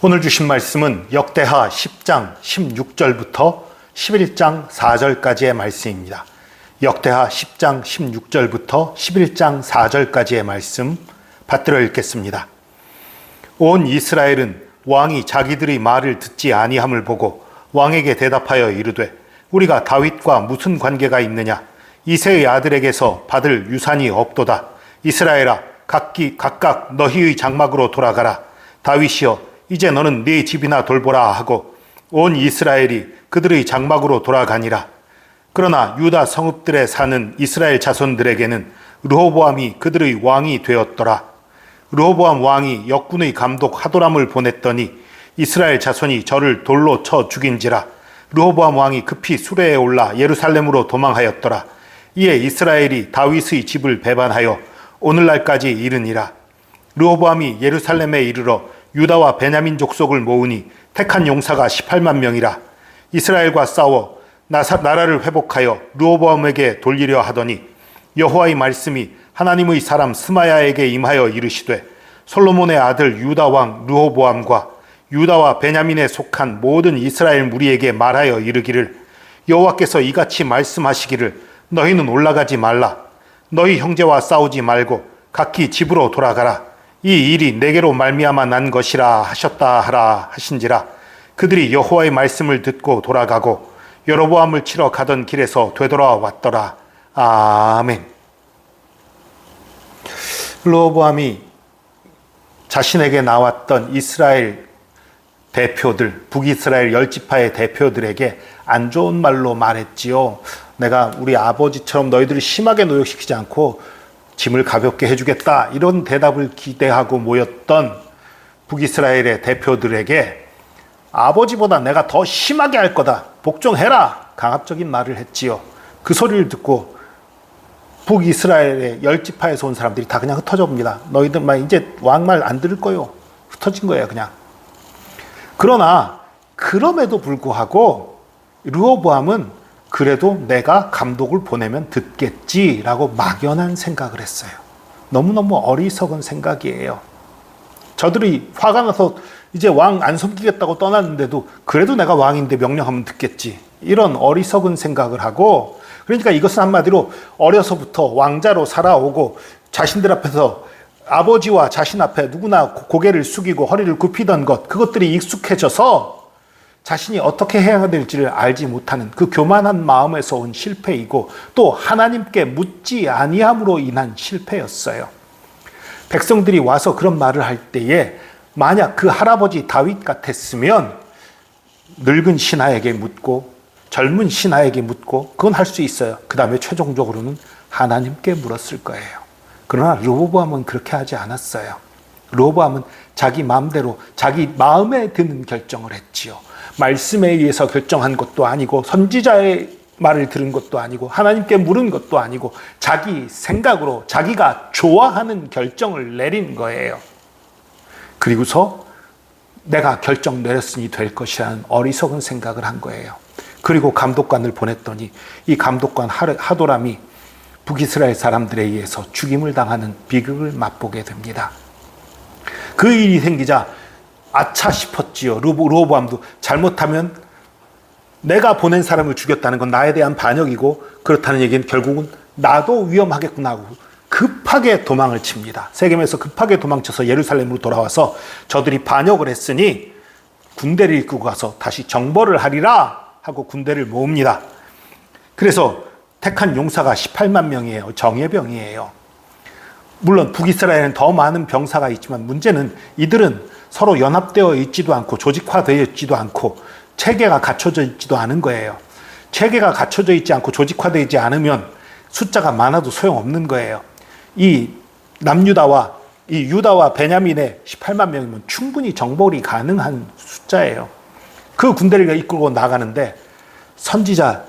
오늘 주신 말씀은 역대하 10장 16절부터 11장 4절까지의 말씀입니다. 역대하 10장 16절부터 11장 4절까지의 말씀 받들어 읽겠습니다. 온 이스라엘은 왕이 자기들의 말을 듣지 아니함을 보고 왕에게 대답하여 이르되 우리가 다윗과 무슨 관계가 있느냐? 이새의 아들에게서 받을 유산이 없도다. 이스라엘아 각각 너희의 장막으로 돌아가라. 다윗이여 이제 너는 네 집이나 돌보라 하고 온 이스라엘이 그들의 장막으로 돌아가니라. 그러나 유다 성읍들에 사는 이스라엘 자손들에게는 르호보암이 그들의 왕이 되었더라. 르호보암 왕이 역군의 감독 하도람을 보냈더니 이스라엘 자손이 저를 돌로 쳐 죽인지라. 르호보암 왕이 급히 수레에 올라 예루살렘으로 도망하였더라. 이에 이스라엘이 다윗의 집을 배반하여 오늘날까지 이르니라. 르호보암이 예루살렘에 이르러 유다와 베냐민 족속을 모으니 택한 용사가 18만 명이라. 이스라엘과 싸워 나라를 회복하여 르호보암에게 돌리려 하더니 여호와의 말씀이 하나님의 사람 스마야에게 임하여 이르시되 솔로몬의 아들 유다 왕 르호보암과 유다와 베냐민에 속한 모든 이스라엘 무리에게 말하여 이르기를 여호와께서 이같이 말씀하시기를 너희는 올라가지 말라. 너희 형제와 싸우지 말고 각기 집으로 돌아가라. 이 일이 내게로 말미암아 난 것이라 하셨다 하라 하신지라. 그들이 여호와의 말씀을 듣고 돌아가고 여로보암을 치러 가던 길에서 되돌아왔더라. 아멘. 르호보암이 자신에게 나왔던 이스라엘 대표들, 북이스라엘 10지파의 대표들에게 안 좋은 말로 말했지요. 내가 우리 아버지처럼 너희들을 심하게 노역시키지 않고 짐을 가볍게 해주겠다. 이런 대답을 기대하고 모였던 북이스라엘의 대표들에게 아버지보다 내가 더 심하게 할 거다. 복종해라. 강압적인 말을 했지요. 그 소리를 듣고 북이스라엘의 10지파에서 온 사람들이 다 그냥 흩어져 봅니다. 너희들만 이제 왕 말 안 들을 거요. 흩어진 거예요, 그냥. 그러나 그럼에도 불구하고 르호보암은 그래도 내가 감독을 보내면 듣겠지라고 막연한 생각을 했어요. 너무너무 어리석은 생각이에요. 저들이 화가 나서 이제 왕 안 섬기겠다고 떠났는데도 그래도 내가 왕인데 명령하면 듣겠지. 이런 어리석은 생각을 하고, 그러니까 이것은 한마디로 어려서부터 왕자로 살아오고 자신들 앞에서 아버지와 자신 앞에 누구나 고개를 숙이고 허리를 굽히던 것, 그것들이 익숙해져서 자신이 어떻게 해야 될지를 알지 못하는 그 교만한 마음에서 온 실패이고 또 하나님께 묻지 아니함으로 인한 실패였어요. 백성들이 와서 그런 말을 할 때에 만약 그 할아버지 다윗 같았으면 늙은 신하에게 묻고 젊은 신하에게 묻고 그건 할 수 있어요. 그 다음에 최종적으로는 하나님께 물었을 거예요. 그러나 르호보암은 그렇게 하지 않았어요. 르호보암은 자기 마음대로 자기 마음에 드는 결정을 했지요. 말씀에 의해서 결정한 것도 아니고 선지자의 말을 들은 것도 아니고 하나님께 물은 것도 아니고 자기 생각으로 자기가 좋아하는 결정을 내린 거예요. 그리고서 내가 결정 내렸으니 될 것이라는 어리석은 생각을 한 거예요. 그리고 감독관을 보냈더니 이 감독관 하도람이 북이스라엘 사람들에 의해서 죽임을 당하는 비극을 맛보게 됩니다. 그 일이 생기자 아차 싶었지요. 르호보암도 잘못하면 내가 보낸 사람을 죽였다는 건 나에 대한 반역이고 그렇다는 얘기는 결국은 나도 위험하겠구나 하고 급하게 도망을 칩니다. 세겜에서 급하게 도망쳐서 예루살렘으로 돌아와서 저들이 반역을 했으니 군대를 이끌고 가서 다시 정벌을 하리라 하고 군대를 모읍니다. 그래서 택한 용사가 18만 명이에요. 정예병이에요. 물론 북이스라엘에는 더 많은 병사가 있지만 문제는 이들은 서로 연합되어 있지도 않고 조직화되어 있지도 않고 체계가 갖춰져 있지도 않은 거예요. 체계가 갖춰져 있지 않고 조직화되지 않으면 숫자가 많아도 소용없는 거예요. 이 남유다와 이 유다와 베냐민의 18만 명이면 충분히 정벌이 가능한 숫자예요. 그 군대를 이끌고 나가는데 선지자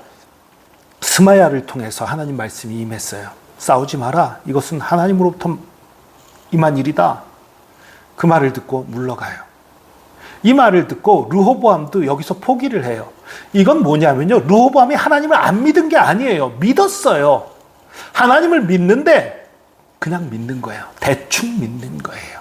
스마야를 통해서 하나님 말씀이 임했어요. 싸우지 마라. 이것은 하나님으로부터 임한 일이다. 그 말을 듣고 물러가요. 이 말을 듣고 르호보암도 여기서 포기를 해요. 이건 뭐냐면요. 르호보암이 하나님을 안 믿은 게 아니에요. 믿었어요. 하나님을 믿는데 그냥 믿는 거예요. 대충 믿는 거예요.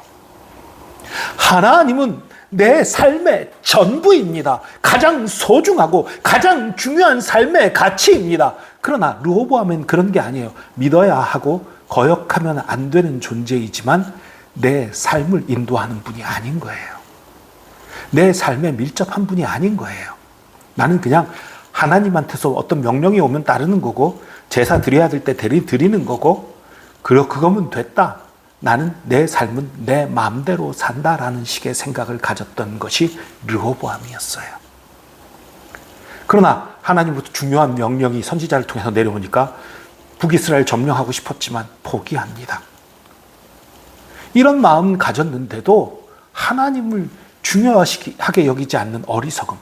하나님은 내 삶의 전부입니다. 가장 소중하고 가장 중요한 삶의 가치입니다. 그러나 르호보암은 그런 게 아니에요. 믿어야 하고 거역하면 안 되는 존재이지만 내 삶을 인도하는 분이 아닌 거예요. 내 삶에 밀접한 분이 아닌 거예요. 나는 그냥 하나님한테서 어떤 명령이 오면 따르는 거고 제사 드려야 될 때 드리는 거고 그거면 됐다. 나는 내 삶은 내 마음대로 산다라는 식의 생각을 가졌던 것이 르호보암이었어요. 그러나 하나님부터 중요한 명령이 선지자를 통해서 내려오니까 북이스라엘 점령하고 싶었지만 포기합니다. 이런 마음 가졌는데도 하나님을 중요하게 여기지 않는 어리석음.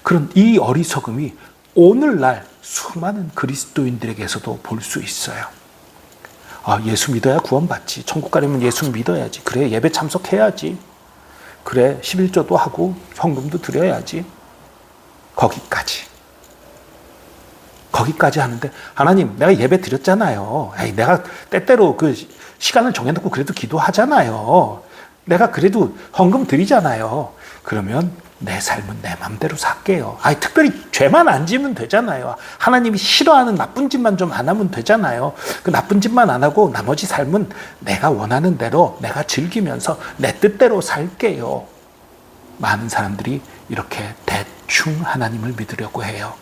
그런 이 어리석음이 오늘날 수많은 그리스도인들에게서도 볼 수 있어요. 예수 믿어야 구원받지. 천국 가려면 예수 믿어야지. 그래, 예배 참석해야지. 그래, 11조도 하고 헌금도 드려야지. 거기까지 하는데 하나님, 내가 예배 드렸잖아요. 내가 때때로 그 시간을 정해놓고 그래도 기도하잖아요. 내가 그래도 헌금 드리잖아요. 그러면 내 삶은 내 맘대로 살게요. 특별히 죄만 안 지으면 되잖아요. 하나님이 싫어하는 나쁜 짓만 좀 안 하면 되잖아요. 그 나쁜 짓만 안 하고 나머지 삶은 내가 원하는 대로 내가 즐기면서 내 뜻대로 살게요. 많은 사람들이 이렇게 대충 하나님을 믿으려고 해요.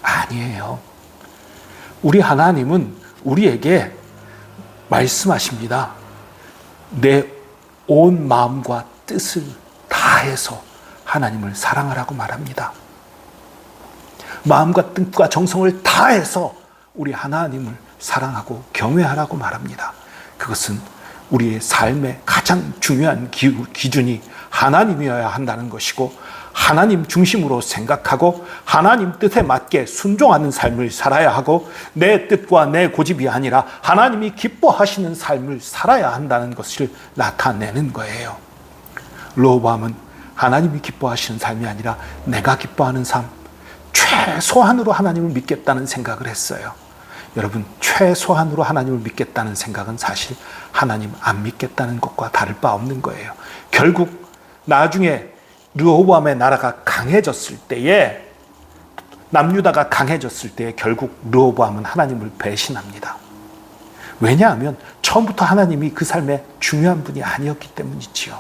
아니에요. 우리 하나님은 우리에게 말씀하십니다. 내 온 마음과 뜻을 다해서 하나님을 사랑하라고 말합니다. 마음과 뜻과 정성을 다해서 우리 하나님을 사랑하고 경외하라고 말합니다. 그것은 우리의 삶의 가장 중요한 기준이 하나님이어야 한다는 것이고 하나님 중심으로 생각하고 하나님 뜻에 맞게 순종하는 삶을 살아야 하고 내 뜻과 내 고집이 아니라 하나님이 기뻐하시는 삶을 살아야 한다는 것을 나타내는 거예요. 르호보암은 하나님이 기뻐하시는 삶이 아니라 내가 기뻐하는 삶, 최소한으로 하나님을 믿겠다는 생각을 했어요. 여러분, 최소한으로 하나님을 믿겠다는 생각은 사실 하나님 안 믿겠다는 것과 다를 바 없는 거예요. 결국 나중에 르호보암의 나라가 강해졌을 때에, 남유다가 강해졌을 때에 결국 르호보암은 하나님을 배신합니다. 왜냐하면 처음부터 하나님이 그 삶에 중요한 분이 아니었기 때문이지요.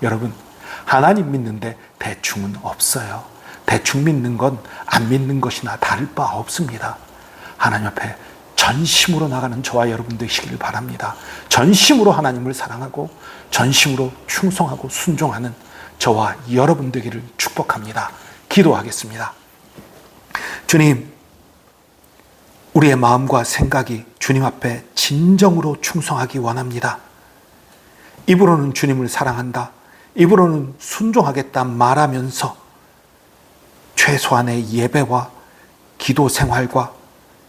여러분, 하나님 믿는데 대충은 없어요. 대충 믿는 건 안 믿는 것이나 다를 바 없습니다. 하나님 앞에 전심으로 나가는 저와 여러분 되시길 바랍니다. 전심으로 하나님을 사랑하고 전심으로 충성하고 순종하는 저와 여러분 되기를 축복합니다. 기도하겠습니다. 주님, 우리의 마음과 생각이 주님 앞에 진정으로 충성하기 원합니다. 입으로는 주님을 사랑한다, 입으로는 순종하겠다 말하면서 최소한의 예배와 기도 생활과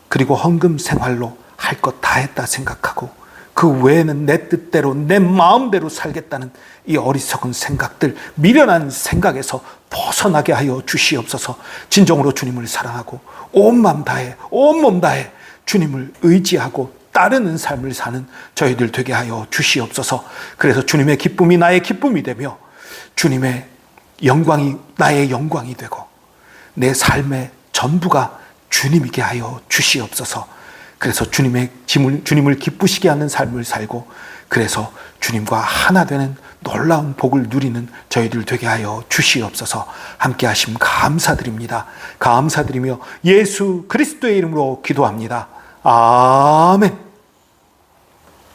그리고 헌금 생활로 할 것 다 했다 생각하고 그 외에는 내 뜻대로 내 마음대로 살겠다는 이 어리석은 생각들, 미련한 생각에서 벗어나게 하여 주시옵소서. 진정으로 주님을 사랑하고 온 마음 다해, 온 몸 다해 주님을 의지하고 따르는 삶을 사는 저희들 되게 하여 주시옵소서. 그래서 주님의 기쁨이 나의 기쁨이 되며 주님의 영광이 나의 영광이 되고 내 삶의 전부가 주님이게 하여 주시옵소서. 그래서 주님을 기쁘시게 하는 삶을 살고 그래서 주님과 하나 되는 놀라운 복을 누리는 저희들 되게 하여 주시옵소서. 함께 하심 감사드립니다. 감사드리며 예수 그리스도의 이름으로 기도합니다. 아멘.